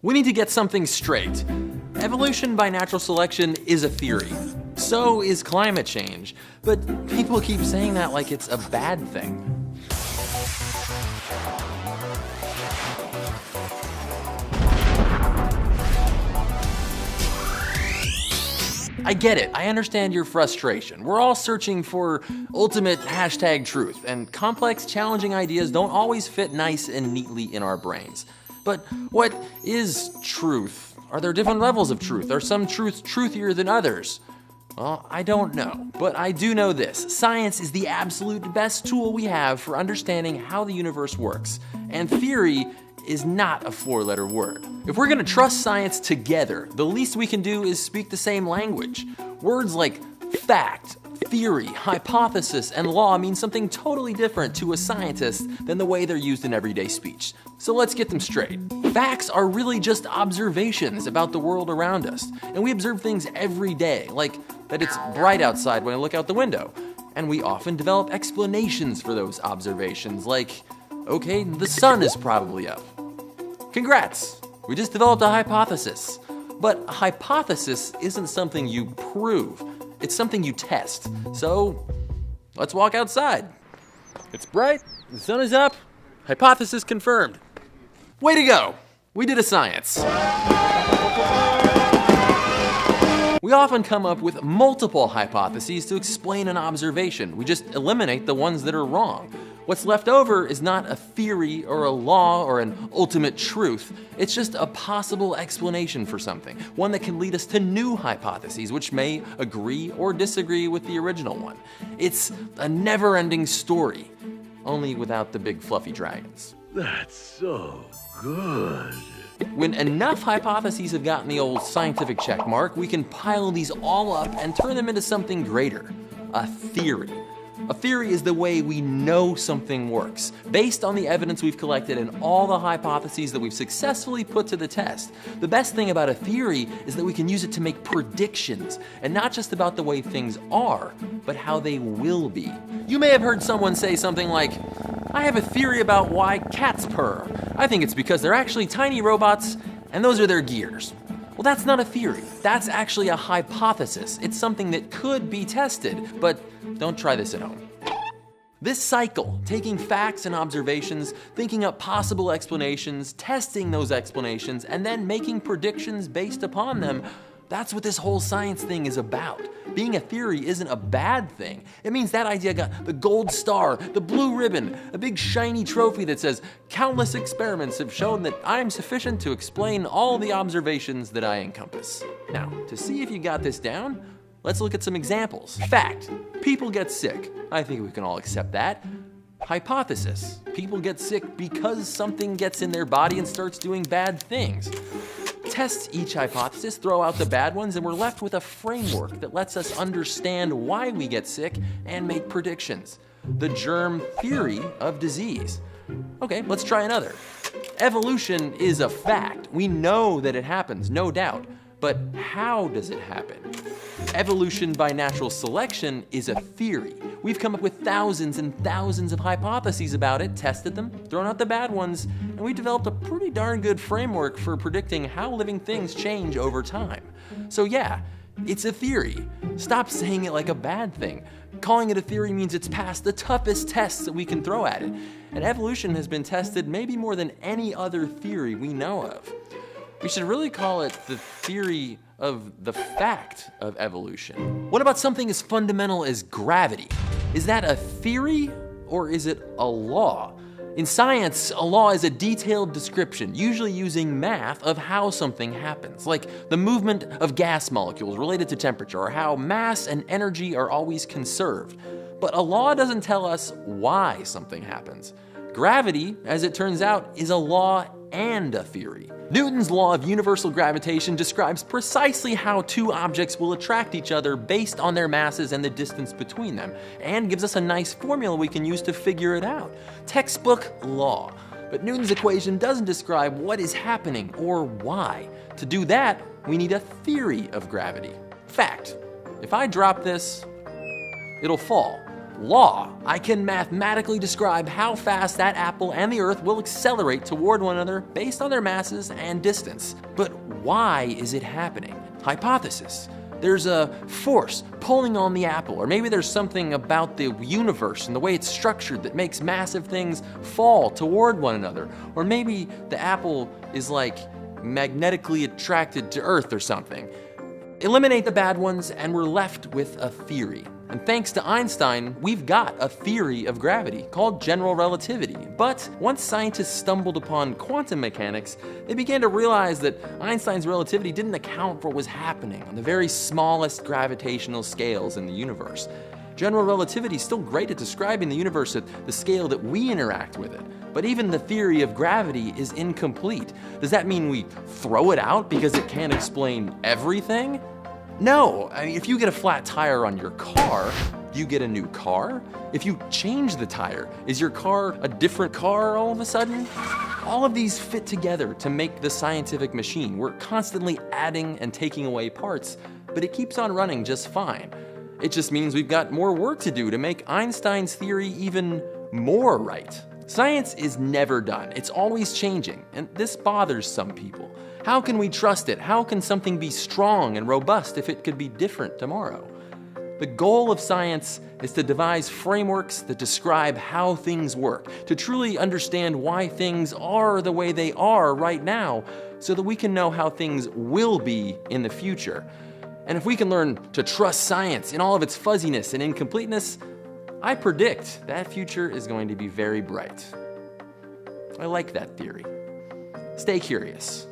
We need to get something straight. Evolution by natural selection is a theory. So is climate change. But people keep saying that like it's a bad thing. I get it. I understand your frustration. We're all searching for ultimate #truth, and complex, challenging ideas don't always fit nice and neatly in our brains. But what is truth? Are there different levels of truth? Are some truths truthier than others? Well, I don't know, but I do know this. Science is the absolute best tool we have for understanding how the universe works, and theory is not a four-letter word. If we're gonna trust science together, the least we can do is speak the same language. Words like fact, theory, hypothesis, and law mean something totally different to a scientist than the way they're used in everyday speech. So let's get them straight. Facts are really just observations about the world around us, and we observe things every day, like that it's bright outside when I look out the window. And we often develop explanations for those observations, like, okay, the sun is probably up. Congrats, we just developed a hypothesis. But a hypothesis isn't something you prove, it's something you test. So let's walk outside. It's bright, the sun is up, hypothesis confirmed. Way to go, we did a science. We often come up with multiple hypotheses to explain an observation. We just eliminate the ones that are wrong. What's left over is not a theory or a law or an ultimate truth. It's just a possible explanation for something, one that can lead us to new hypotheses which may agree or disagree with the original one. It's a never-ending story, only without the big fluffy dragons. That's so good. When enough hypotheses have gotten the old scientific check mark, we can pile these all up and turn them into something greater, a theory. A theory is the way we know something works, based on the evidence we've collected and all the hypotheses that we've successfully put to the test. The best thing about a theory is that we can use it to make predictions, and not just about the way things are, but how they will be. You may have heard someone say something like, I have a theory about why cats purr. I think it's because they're actually tiny robots, and those are their gears. Well, that's not a theory. That's actually a hypothesis. It's something that could be tested, but don't try this at home. This cycle, taking facts and observations, thinking up possible explanations, testing those explanations, and then making predictions based upon them, that's what this whole science thing is about. Being a theory isn't a bad thing. It means that idea got the gold star, the blue ribbon, a big shiny trophy that says, countless experiments have shown that I'm sufficient to explain all the observations that I encompass. Now, to see if you got this down, let's look at some examples. Fact, people get sick. I think we can all accept that. Hypothesis, people get sick because something gets in their body and starts doing bad things. Test each hypothesis, throw out the bad ones, and we're left with a framework that lets us understand why we get sick and make predictions. The germ theory of disease. Okay, let's try another. Evolution is a fact. We know that it happens, no doubt. But how does it happen? Evolution by natural selection is a theory. We've come up with thousands and thousands of hypotheses about it, tested them, thrown out the bad ones, and we developed a pretty darn good framework for predicting how living things change over time. So yeah, it's a theory. Stop saying it like a bad thing. Calling it a theory means it's passed the toughest tests that we can throw at it. And evolution has been tested maybe more than any other theory we know of. We should really call it the theory of the fact of evolution. What about something as fundamental as gravity? Is that a theory or is it a law? In science, a law is a detailed description, usually using math, of how something happens, like the movement of gas molecules related to temperature, or how mass and energy are always conserved. But a law doesn't tell us why something happens. Gravity, as it turns out, is a law and a theory. Newton's law of universal gravitation describes precisely how two objects will attract each other based on their masses and the distance between them, and gives us a nice formula we can use to figure it out. Textbook law. But Newton's equation doesn't describe what is happening or why. To do that, we need a theory of gravity. Fact. If I drop this, it'll fall. law. I can mathematically describe how fast that apple and the Earth will accelerate toward one another based on their masses and distance. But why is it happening? Hypothesis. There's a force pulling on the apple, or maybe there's something about the universe and the way it's structured that makes massive things fall toward one another. Or maybe the apple is like magnetically attracted to Earth or something. Eliminate the bad ones and we're left with a theory. And thanks to Einstein, we've got a theory of gravity called general relativity. But once scientists stumbled upon quantum mechanics, they began to realize that Einstein's relativity didn't account for what was happening on the very smallest gravitational scales in the universe. General relativity is still great at describing the universe at the scale that we interact with it. But even the theory of gravity is incomplete. Does that mean we throw it out because it can't explain everything? No, I mean, if you get a flat tire on your car, do you get a new car? If you change the tire, is your car a different car all of a sudden? All of these fit together to make the scientific machine. We're constantly adding and taking away parts, but it keeps on running just fine. It just means we've got more work to do to make Einstein's theory even more right. Science is never done. It's always changing, and this bothers some people. How can we trust it? How can something be strong and robust if it could be different tomorrow? The goal of science is to devise frameworks that describe how things work, to truly understand why things are the way they are right now, so that we can know how things will be in the future. And if we can learn to trust science in all of its fuzziness and incompleteness, I predict that future is going to be very bright. I like that theory. Stay curious.